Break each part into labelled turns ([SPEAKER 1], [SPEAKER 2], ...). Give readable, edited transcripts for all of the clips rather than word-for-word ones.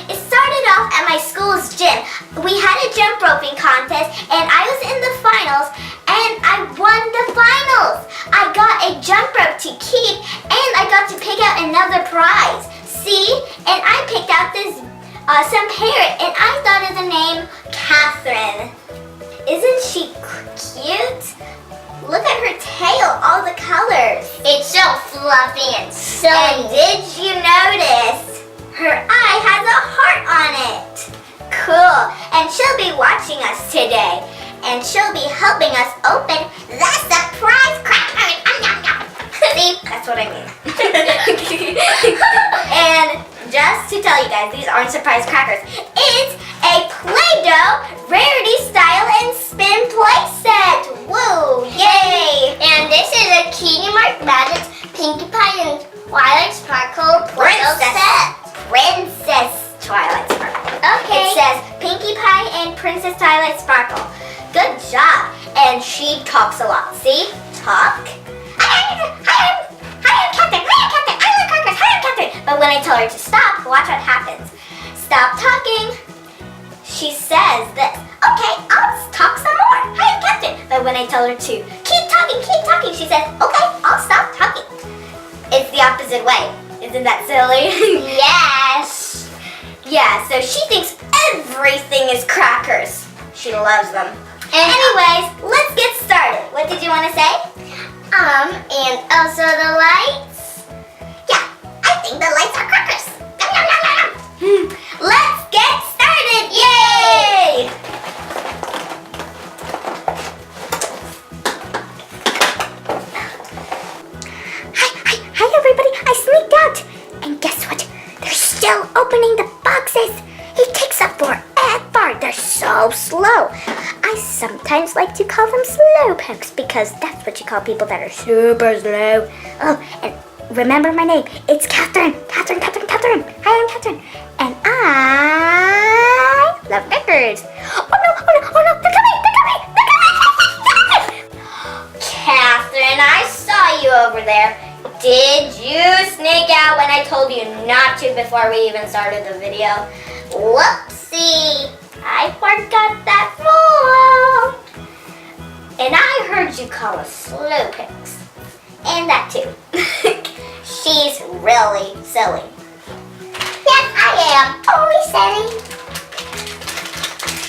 [SPEAKER 1] It started off at my school's gym. We had a jump roping contest and I was in the finals and I won the finals. I got a jump rope to keep and I got to pick out another prize. See? And I picked out this awesome parrot and I thought of the name Catherine. Isn't she cute? Look at her tail, all the colors. It's so fluffy and silly. And did you notice her eye has a heart on it? Cool. And she'll be watching us today. And she'll be helping us open the surprise cracker. See, that's what I mean. And just to tell you guys, these aren't surprise crackers. It's a Play-Doh Rarity Style and Spin Playset. Woo! Yay! And this is a Cutie Mark Magic's Pinkie Pie and Twilight Sparkle Play-Doh set. Princess Twilight Sparkle. Okay. It says Pinkie Pie and Princess Twilight Sparkle. Good job. And she talks a lot. See? Talk. Hi, I'm Catherine. I like crackers. Hi, I'm Catherine. But when I tell her to stop, watch what happens. Stop talking. She says this. Okay, I'll talk some more. Hi, I'm Catherine. But when I tell her to keep talking, she says, okay, I'll stop talking. It's the opposite way. Isn't that silly? Yes. Yeah, so she thinks everything is crackers. She loves them. Anyways, let's get started. What did you want to say? And also the lights? Yeah, I think the lights are crackers. Let's get started! Yay! Hi everybody, I sneaked out. And guess what? They're still opening the boxes. It takes up forever. They're so slow. I sometimes like to call them slowpokes because that's what you call people that are super slow. Oh, and remember my name. It's Catherine. Catherine. Hi, I'm Catherine. And I love crackers. Oh no. They're coming. Catherine, I saw you over there. Did you sneak out when I told you not to before we even started the video? Whoopsie. I forgot that rule. And I heard you call us slowpokes. And that too. She's really silly. Yes, I am. Totally silly.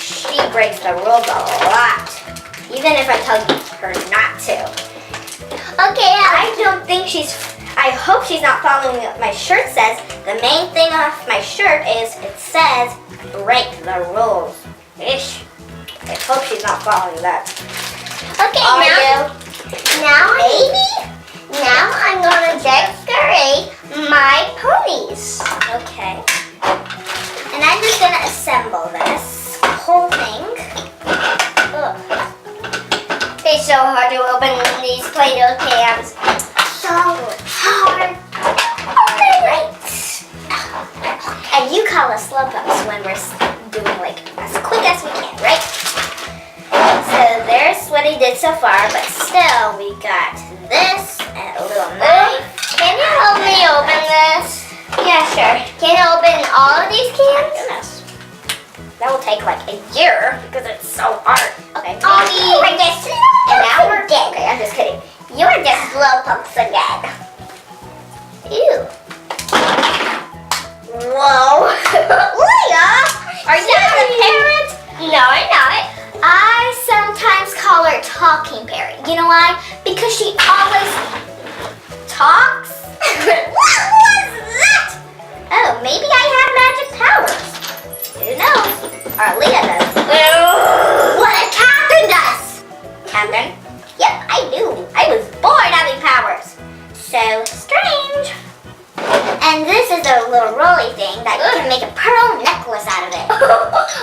[SPEAKER 1] She breaks the rules a lot. Even if I tell her not to. Okay, I hope she's not following what my shirt says. The main thing off my shirt is it says break the rules. Ish. I hope she's not following that. Okay, now I'm gonna decorate my ponies. Okay. And I'm just gonna assemble this whole thing. Ugh. It's so hard to open these Play-Doh cans. So hard. Alright. And you call us slowpokes when we're doing like as quick as we can, right? So there's what I did so far, but still we got this and a little knife. Can you help me open this? Yeah, sure. Can you open all of these cans? Goodness. That will take like a year because it's so hard. Okay. We're just and now we're dead. Okay, I'm just kidding. You're just slowpokes again. Ew. Whoa. Leah, are you a parrot? No, I'm not. I sometimes call her talking parrot. You know why? Because she always talks. What was that? Oh, maybe I have magic powers. Who knows? Or Leah does. What a Catherine does. Catherine? Yep, I do. I was born having powers. So strange. And this is a little rolly thing that you can make a pearl necklace out of it.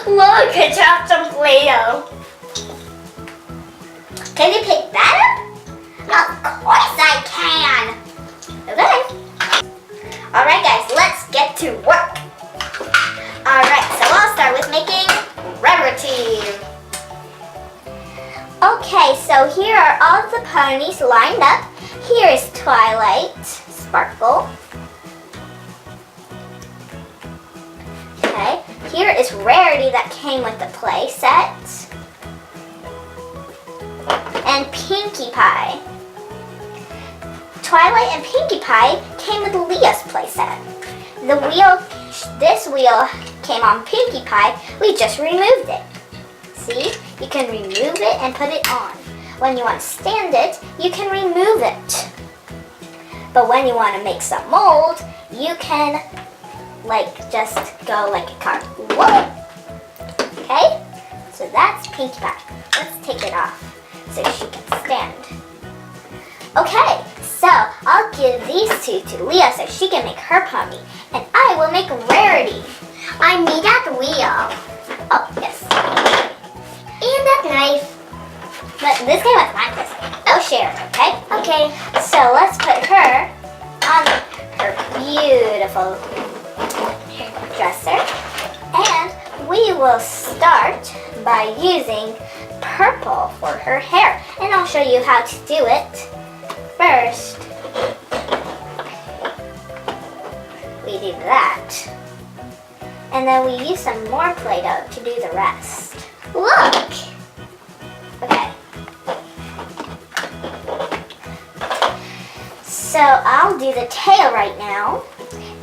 [SPEAKER 1] Look, I dropped some Play-Doh. Can you pick that up? Of course I can. Okay. Alright guys, let's get to work. Alright, so I'll start with making Rarity. Okay, so here are all the ponies lined up. Here is Twilight Sparkle. Here is Rarity that came with the playset. And Pinkie Pie. Twilight and Pinkie Pie came with Leah's playset. This wheel came on Pinkie Pie. We just removed it. See? You can remove it and put it on. When you want to stand it, you can remove it. But when you want to make some mold, you can just go like a car. Whoa! Okay? So that's Pinkie Pie. Let's take it off so she can stand. Okay, so I'll give these two to Leah so she can make her pony. And I will make Rarity. I need that wheel. Oh, yes. And that knife. But this came with my playset. No share, okay? Okay, so let's put her on her beautiful dresser. And we will start by using purple for her hair. And I'll show you how to do it. First, we do that. And then we use some more Play-Doh to do the rest. Look! Okay. So I'll do the tail right now.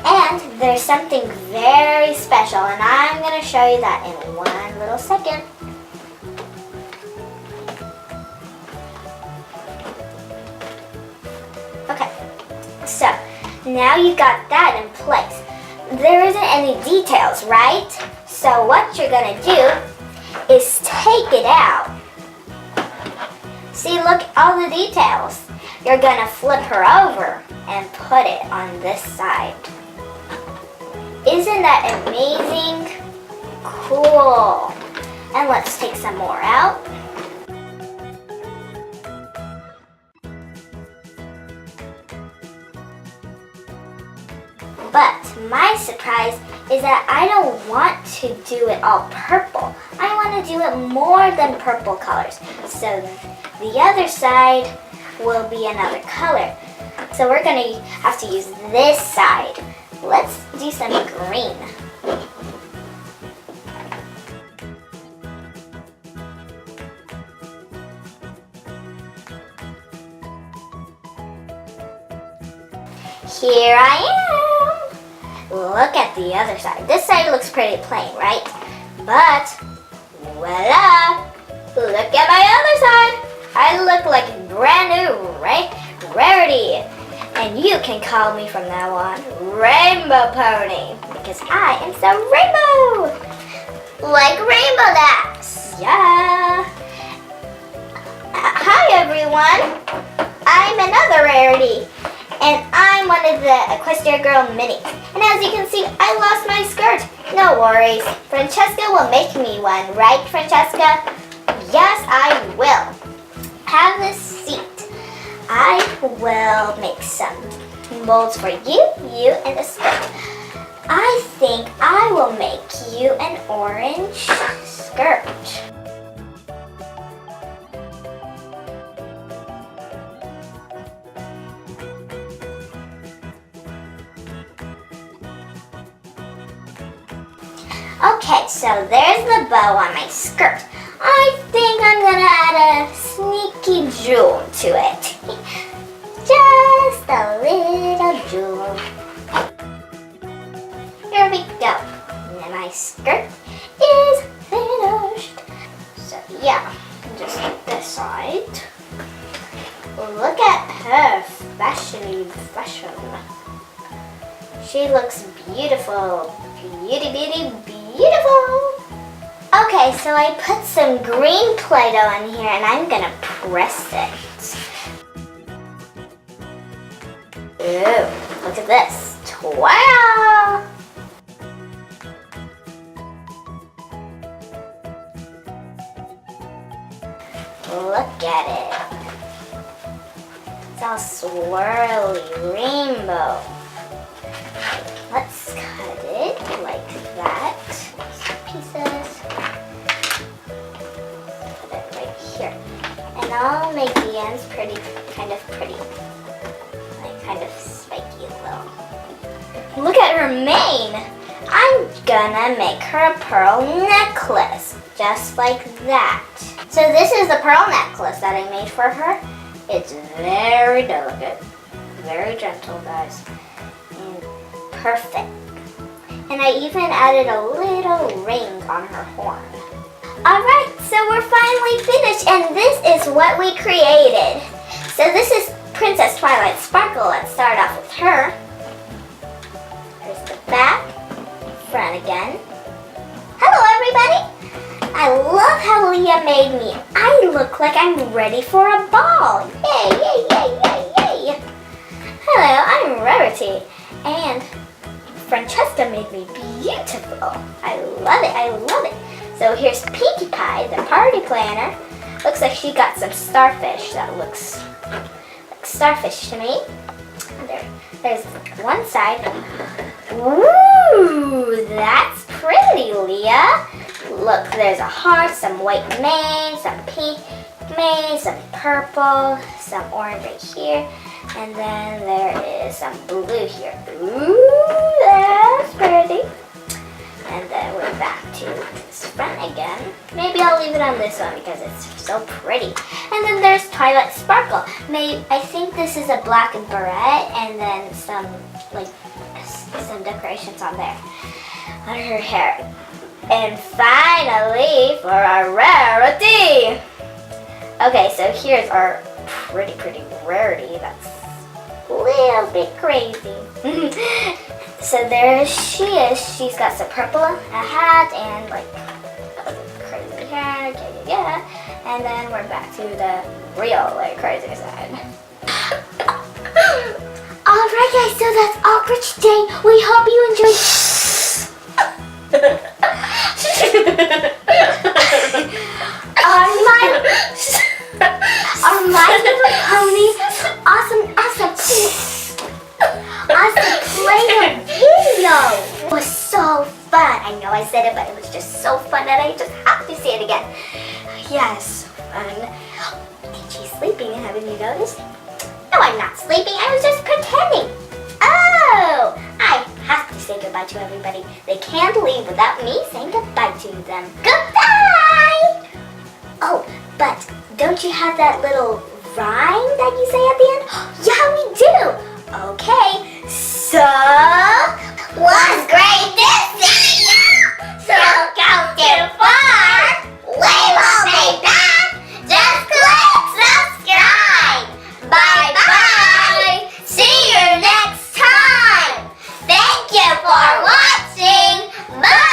[SPEAKER 1] And there's something very special, and I'm going to show you that in one little second. Okay, so now you got that in place. There isn't any details, right? So what you're going to do is take it out. See, look, all the details. You're going to flip her over and put it on this side. Isn't that amazing? Cool. And let's take some more out. But my surprise is that I don't want to do it all purple. I want to do it more than purple colors. So the other side will be another color. So we're going to have to use this side. Let's do some green. Here I am. Look at the other side. This side looks pretty plain, right? But voila! Look at my other side. I look like a brand new Rarity. And you can call me from now on Rainbow Pony, because I am so rainbow. Like Rainbow Dash. Yeah. Hi everyone. I'm another Rarity. And I'm one of the Equestria Girl minis. And as you can see, I lost my skirt. No worries. Francesca will make me one, right, Francesca? Yes, I will. Have a seat. I will make some molds for you, and a skirt. I think I will make you an orange skirt. Okay, so there's the bow on my skirt. I think I'm gonna add a sneaky jewel to it. Just a little jewel. Here we go. And my skirt is finished. So yeah, just this side. Look at her fashion. She looks beautiful. Beautiful. Okay, so I put some green Play-Doh in here and I'm gonna press it. Ooh, look at this. Wow! Look at it. It's all swirly rainbow. Let's cut it like that. Some pieces. Put it right here. And I'll make the ends kind of pretty. Like kind of spiky little. Look at her mane. I'm gonna make her a pearl necklace, just like that. So this is the pearl necklace that I made for her. It's very delicate, very gentle, guys, and perfect. And I even added a little ring on her horn. Alright, so we're finally finished, and this is what we created. So this is Princess Twilight Sparkle. Let's start off with her. Here's the back, front again. Hello everybody! I love how Leah made me. I look like I'm ready for a ball. Yay, yay, yay, yay, yay. Hello, I'm Rarity, and Francesca made me beautiful. I love it, I love it. So here's Pinkie Pie, the party planner. Looks like she got some starfish. That looks like starfish to me. There's one side. Ooh, that's pretty, Leah. Look, there's a heart, some white mane, some pink mane, some purple, some orange right here, and then there is some blue here. Ooh, that's pretty. And then we're back to this front again. Maybe I'll leave it on this one because it's so pretty. And then there's Twilight Sparkle. I think this is a black beret and then some decorations on there on her hair. And finally for our Rarity. Okay, so here's our pretty Rarity. That's a little bit crazy. So there she is. She's got some purple, a hat, and like crazy hair, yeah. And then we're back to the real crazy side. Alright guys, so that's all for today. We hope you enjoyed. Are my little ponies awesome Play-Doh video. It was so fun. I know I said it, but it was just so fun that I just have to say it again. Yes, fun. And she's sleeping, haven't you noticed? No, I'm not sleeping. I was just pretending. Oh, I have to say goodbye to everybody. They can't leave without me saying goodbye to them. Goodbye! Oh, but don't you have that little rhyme that you say at the end? Yeah, we do. Okay, so was great this video. So go too far. We won't be back. Just click subscribe. Bye bye. See you next time. Thank you for watching. Bye.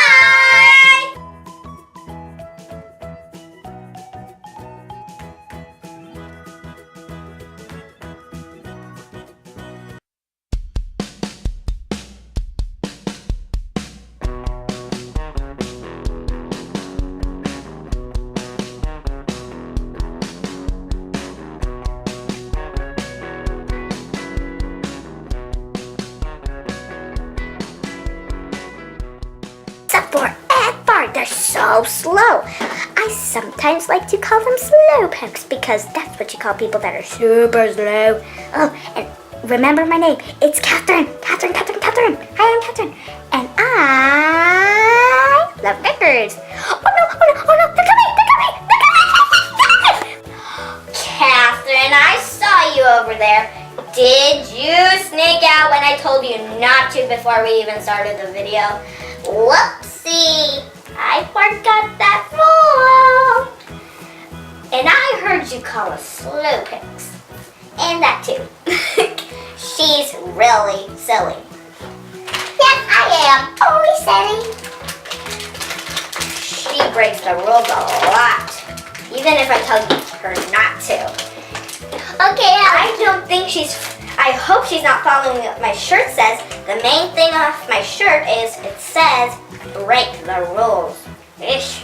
[SPEAKER 1] They're so slow. I sometimes like to call them slowpokes because that's what you call people that are super slow. Oh, and remember my name. It's Catherine. Catherine. Hi, I'm Catherine. And I love records. Oh no. They're coming. Catherine, I saw you over there. Did you sneak out when I told you not to before we even started the video? Whoopsie. I forgot that rule. And I heard you call us slowpokes. And that too. She's really silly. Yes, I am. Always silly. She breaks the rules a lot. Even if I tell her not to. Okay, I hope she's not following what my shirt says. The main thing off my shirt is it says break the rules. Ish.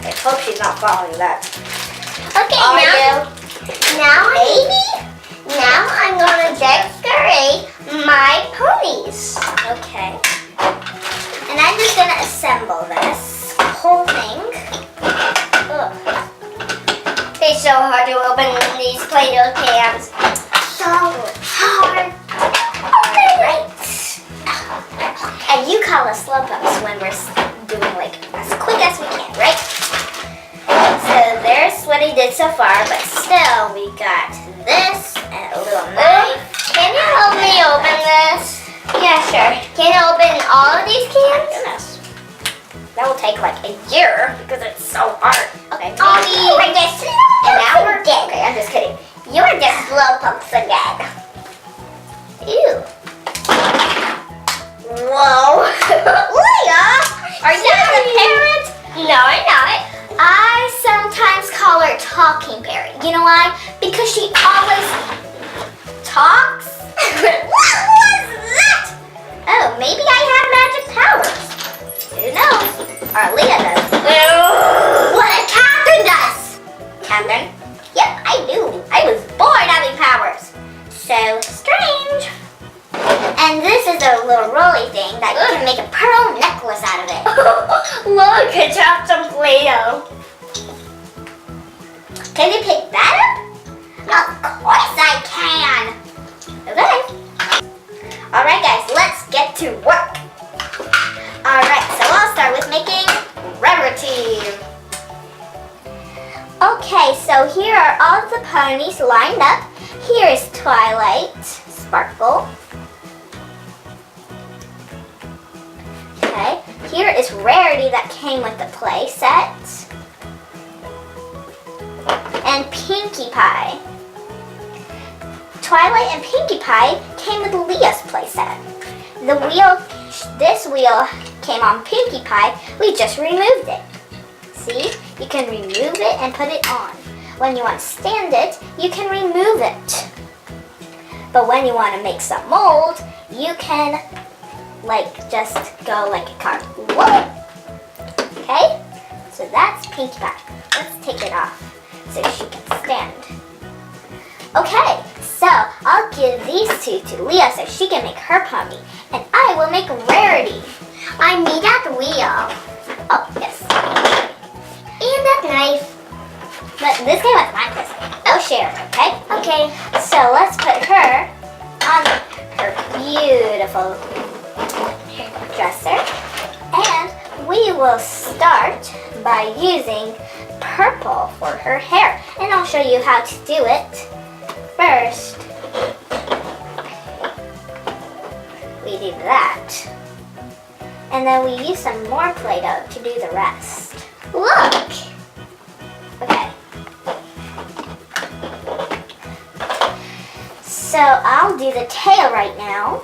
[SPEAKER 1] I hope she's not following that. Okay, now I'm gonna decorate my ponies. Okay. And I'm just gonna assemble this whole thing. Ugh. It's so hard to open these Play-Doh cans. So hard. Alright. And you call us slowpokes when we're doing like as quick as we can, right? So there's what he did so far, but still we got this and a little knife.
[SPEAKER 2] Can you help me open this?
[SPEAKER 1] Yeah, sure.
[SPEAKER 2] Can you open all of these cans?
[SPEAKER 1] Goodness. That will take like a year because it's so hard. Okay.
[SPEAKER 2] We're just
[SPEAKER 1] And now we're dead. Okay, I'm just kidding.
[SPEAKER 2] You're just slowpokes again.
[SPEAKER 1] Ew. Whoa. Leah,
[SPEAKER 2] Are you the parrot? No, I'm not.
[SPEAKER 1] I sometimes call her Talking Parrot. You know why? Because she always talks. What was that? Oh, maybe I have magic powers. Who knows? Or Leah does. What a Catherine does. Catherine? Yep, I do. I was born having powers. So strange. And this is a little rolly thing that you can make a pearl necklace out of it.
[SPEAKER 2] Look, I dropped some Play-Doh.
[SPEAKER 1] Can you pick that up? Of course I can. Okay. Alright guys, let's get to work. Alright, so I'll start with making Rarity. Okay, so here are all of the ponies lined up. Here is Twilight, Sparkle. Okay, here is Rarity that came with the play set. And Pinkie Pie. Twilight and Pinkie Pie came with Leah's playset. This wheel came on Pinkie Pie. We just removed it. See? You can remove it and put it on. When you want to stand it, you can remove it. But when you want to make some mold, you can just go like a car. Whoa! Okay? So that's Pinkie Pie. Let's take it off so she can stand. Okay, so I'll give these two to Leah so she can make her pony. And I will make Rarity.
[SPEAKER 2] I need that wheel.
[SPEAKER 1] Oh, yes.
[SPEAKER 2] And that knife.
[SPEAKER 1] But this came with my playset. No share, okay?
[SPEAKER 2] Okay.
[SPEAKER 1] So let's put her on her beautiful dresser. And we will start by using purple for her hair. And I'll show you how to do it. First, we do that. And then we use some more Play-Doh to do the rest.
[SPEAKER 2] Look.
[SPEAKER 1] Okay. So I'll do the tail right now.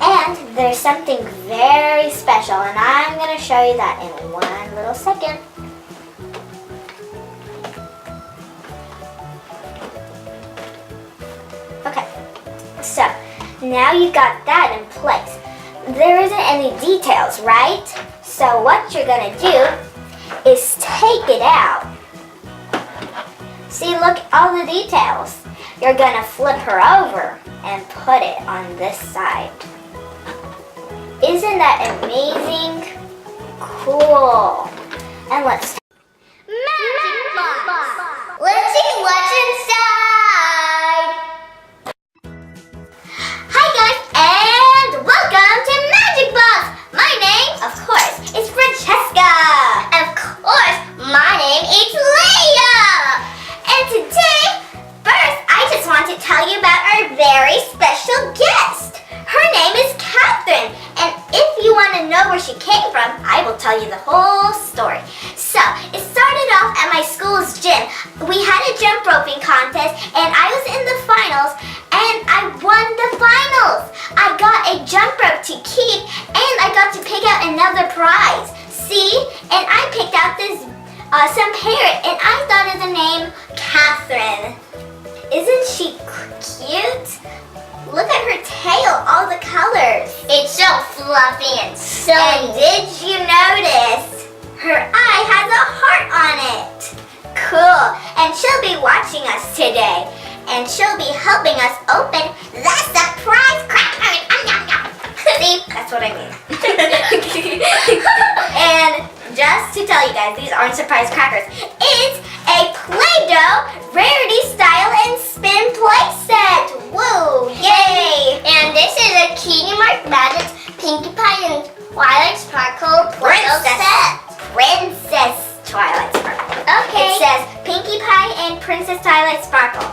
[SPEAKER 1] And there's something very special, and I'm going to show you that in one little second. Okay, so now you've got that in place. There isn't any details, right? So what you're going to do is take it out. See, look, all the details. You're going to flip her over and put it on this side. Isn't that amazing? Cool. And let's
[SPEAKER 2] Magic box. Let's see what's inside.
[SPEAKER 1] Hi guys, and welcome to Magic Box. My name, of course, is Francesca.
[SPEAKER 2] Of course, my name is Leah.
[SPEAKER 1] And today, first, I just want to tell you about our very special guest. Her name is Catherine, and if you want to know where she came from, I will tell you the whole story. So, it started off at my school's gym. We had a jump roping contest, and I was in the finals, and I won the finals. I got a jump rope to keep, and I got to pick out another prize. See? And I picked out this some parrot, and I thought of the name Catherine. Isn't she cute? Look at her tail, all the colors.
[SPEAKER 2] It's so fluffy and
[SPEAKER 1] And
[SPEAKER 2] silly.
[SPEAKER 1] did you notice? Her eye has a heart on it. Cool. And she'll be watching us today. And she'll be helping us open the surprise cracker. See, that's what I mean. And just to tell you guys, these aren't surprise crackers. It's a Play-Doh Rarity Style and Spin Playset. Woo! Yay!
[SPEAKER 2] And this is a Cutie Mark Magic's Pinkie Pie and Twilight Sparkle Play-Doh set.
[SPEAKER 1] Princess Twilight Sparkle.
[SPEAKER 2] Okay.
[SPEAKER 1] It says Pinkie Pie and Princess Twilight Sparkle.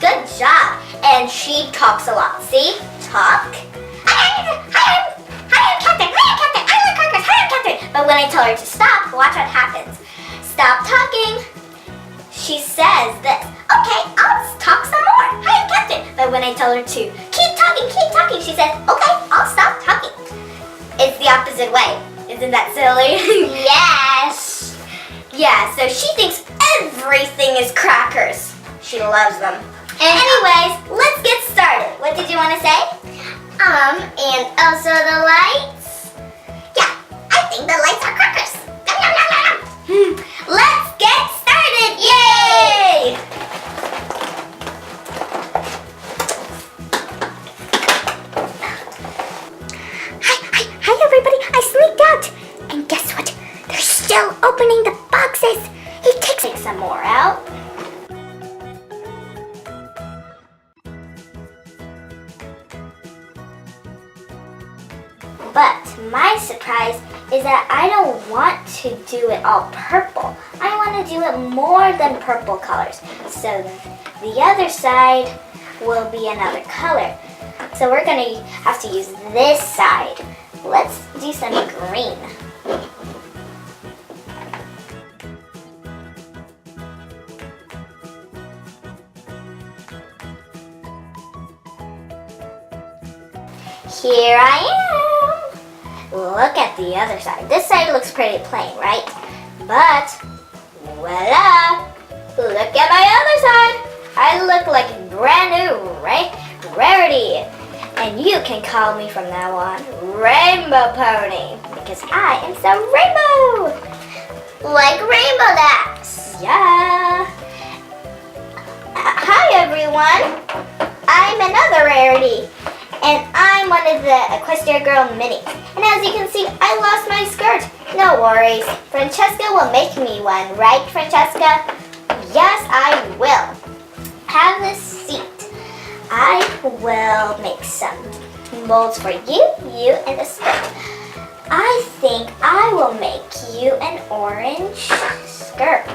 [SPEAKER 1] Good job. And she talks a lot. See? Talk. Hi, I'm Captain. Hi, I'm Captain. I like crackers. Hi, I'm Captain. But when I tell her to stop, watch what happens. Stop talking. She says this. Okay, I'll talk some more. Hi, I'm Captain. But when I tell her to keep talking, she says, okay, I'll stop talking. It's the opposite way. Isn't that silly?
[SPEAKER 2] Yes.
[SPEAKER 1] Yeah, so she thinks everything is crackers. She loves them. Anyways, let's get started. What did you want to say?
[SPEAKER 2] And also the lights.
[SPEAKER 1] Yeah, I think the lights are crackers. Nom, nom, nom, nom, nom. Let's get started. Yay! Hi everybody. I sneaked out. And guess what? They're still opening the boxes. He takes some more out. But my surprise is that I don't want to do it all purple. I want to do it more than purple colors. So the other side will be another color. So we're going to have to use this side. Let's do some green. Here I am. Look at the other side. This side looks pretty plain, right? But, voila! Look at my other side. I look like brand new, right? Rarity. And you can call me from now on Rainbow Pony because I am so rainbow.
[SPEAKER 2] Like Rainbow Dash.
[SPEAKER 1] Yeah. Hi everyone. I'm another Rarity. And I'm one of the Equestria Girl minis. And as you can see, I lost my skirt. No worries. Francesca will make me one, right, Francesca? Yes, I will. Have a seat. I will make some molds for you, and a skirt. I think I will make you an orange skirt.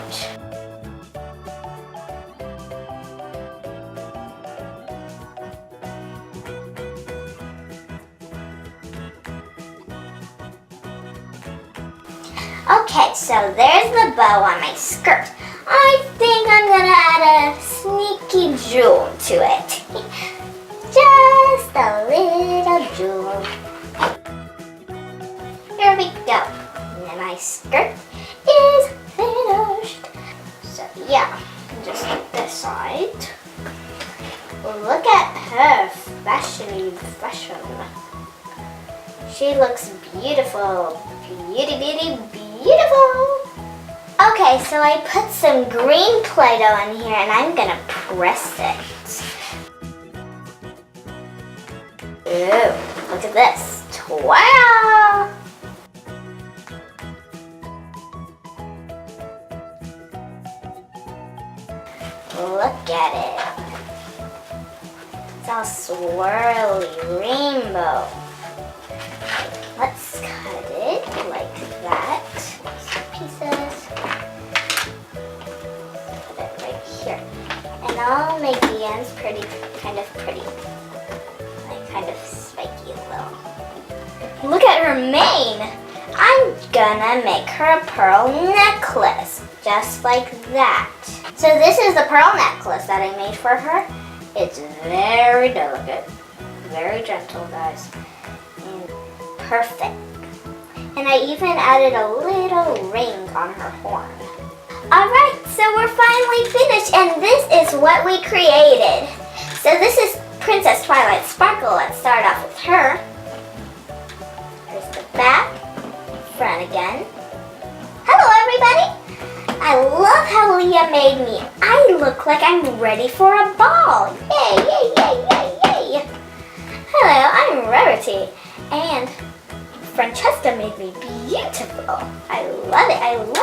[SPEAKER 1] Okay, so there's the bow on my skirt. I think I'm gonna add a sneaky jewel to it. Just a little jewel. Here we go. And my skirt is finished. So yeah, just this side. Look at her fashion. She looks beautiful. Beautiful. Okay, so I put some green Play-Doh in here and I'm gonna press it. Ooh, look at this. Wow! Look at it. It's all swirly rainbow. Let's cut it like that. Some pieces. Put it right here. And I'll make the ends kind of pretty. Like kind of spiky a little. Look at her mane. I'm gonna make her a pearl necklace. Just like that. So this is the pearl necklace that I made for her. It's very delicate. Very gentle, guys. Perfect. And I even added a little ring on her horn. Alright, so we're finally finished and this is what we created. So this is Princess Twilight Sparkle. Let's start off with her. Here's the back, front again. Hello everybody! I love how Leah made me. I look like I'm ready for a ball. Yay, yay, yay, yay, yay. Hello, I'm Rarity. And Francesca made me beautiful. I love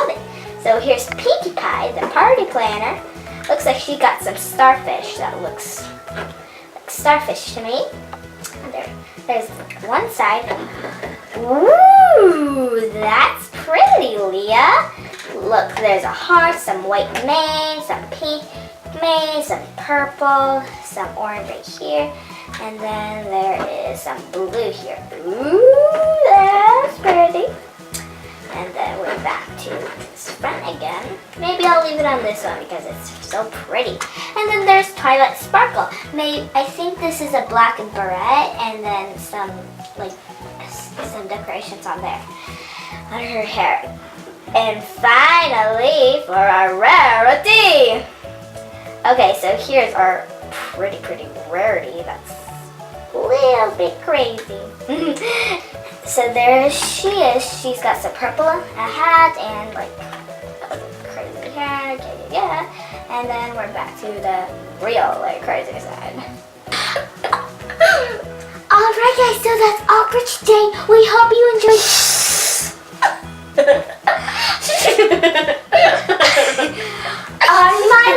[SPEAKER 1] it. So here's Pinkie Pie, the party planner. Looks like she got some starfish that looks like starfish to me. And there's one side. Ooh, that's pretty, Leah. Look, there's a heart, some white mane, some pink mane, some purple, some orange right here, and then there is some blue here. Ooh, that's pretty. And then we're back to this front again. Maybe I'll leave it on this one because it's so pretty. And then there's Twilight Sparkle. I think this is a black beret and then some decorations on there on her hair. And finally for our Rarity. Okay, so here's our pretty Rarity. That's a little bit crazy. So there she is. She's got some purple, a hat, and like crazy hair. Yeah. And then we're back to the real crazy side. Alright guys, so that's all for today. We hope you enjoyed. On my